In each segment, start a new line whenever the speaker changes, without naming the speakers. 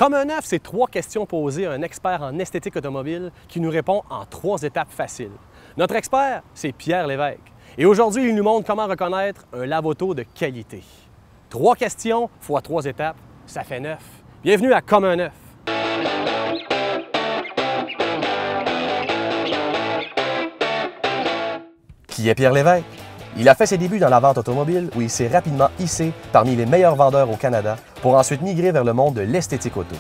Comme un neuf, c'est 3 questions posées à un expert en esthétique automobile qui nous répond en 3 étapes faciles. Notre expert, c'est Pierre Lévesque. Et aujourd'hui, il nous montre comment reconnaître un lave-auto de qualité. 3 questions fois 3 étapes, ça fait 9. Bienvenue à Comme un neuf. Qui est Pierre Lévesque? Il a fait ses débuts dans la vente automobile où il s'est rapidement hissé parmi les meilleurs vendeurs au Canada pour ensuite migrer vers le monde de l'esthétique auto.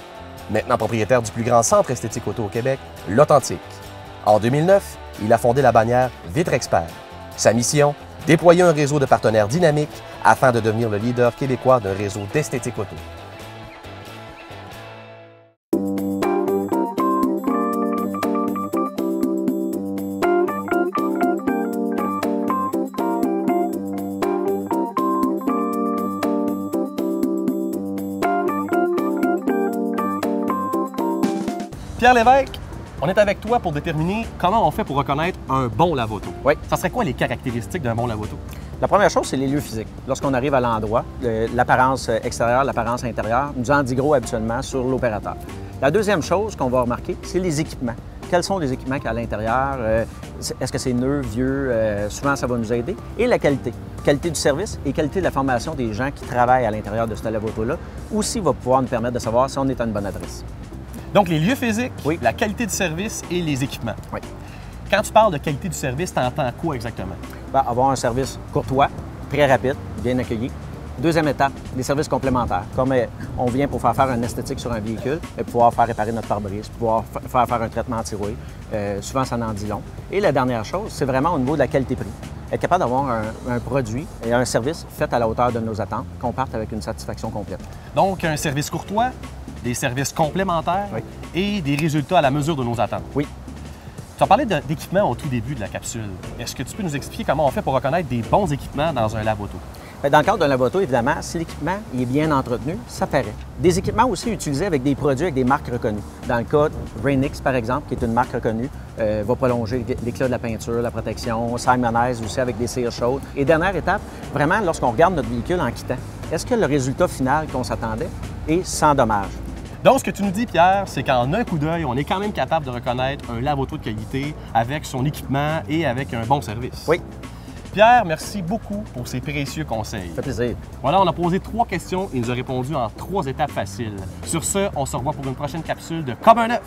Maintenant propriétaire du plus grand centre esthétique auto au Québec, l'Authentique. En 2009, il a fondé la bannière Vitre Expert. Sa mission, déployer un réseau de partenaires dynamiques afin de devenir le leader québécois d'un réseau d'esthétique auto. Pierre Lévesque, on est avec toi pour déterminer comment on fait pour reconnaître un bon lave-auto.
Oui.
Ça serait quoi les caractéristiques d'un bon lave-auto?
La première chose, c'est les lieux physiques. Lorsqu'on arrive à l'endroit, l'apparence extérieure, l'apparence intérieure nous en dit gros habituellement sur l'opérateur. La deuxième chose qu'on va remarquer, c'est les équipements. Quels sont les équipements qu'il y a à l'intérieur? Est-ce que c'est neuf, vieux? Souvent, ça va nous aider. Et la qualité. Qualité du service et qualité de la formation des gens qui travaillent à l'intérieur de ce lave-auto-là aussi va pouvoir nous permettre de savoir si on est à une bonne adresse.
Donc, les lieux physiques,
oui,
la qualité du service et les équipements.
Oui.
Quand tu parles de qualité du service, tu entends quoi exactement?
Bien, avoir un service courtois, très rapide, bien accueilli. Deuxième étape, des services complémentaires. Comme on vient pour faire un esthétique sur un véhicule, et pouvoir faire réparer notre pare-brise, pouvoir faire un traitement anti-rouille. Souvent, ça en dit long. Et la dernière chose, c'est vraiment au niveau de la qualité-prix. Être capable d'avoir un produit et un service fait à la hauteur de nos attentes, qu'on parte avec une satisfaction complète.
Donc, un service courtois, des services complémentaires,
oui,
et des résultats à la mesure de nos attentes.
Oui.
Tu as parlé d'équipements au tout début de la capsule. Est-ce que tu peux nous expliquer comment on fait pour reconnaître des bons équipements dans un lave-auto?
Dans le cadre d'un lave-auto, évidemment, si l'équipement est bien entretenu, ça paraît. Des équipements aussi utilisés avec des produits avec des marques reconnues. Dans le cas de Rain-X, par exemple, qui est une marque reconnue, va prolonger l'éclat de la peinture, la protection, Simonise aussi avec des cires chaudes. Et dernière étape, vraiment, lorsqu'on regarde notre véhicule en quittant, est-ce que le résultat final qu'on s'attendait est sans dommage?
Donc, ce que tu nous dis, Pierre, c'est qu'en un coup d'œil, on est quand même capable de reconnaître un lave-auto de qualité avec son équipement et avec un bon service.
Oui.
Pierre, merci beaucoup pour ces précieux conseils.
Ça fait plaisir.
Voilà, on a posé 3 questions et il nous a répondu en 3 étapes faciles. Sur ce, on se revoit pour une prochaine capsule de Comme un neuf.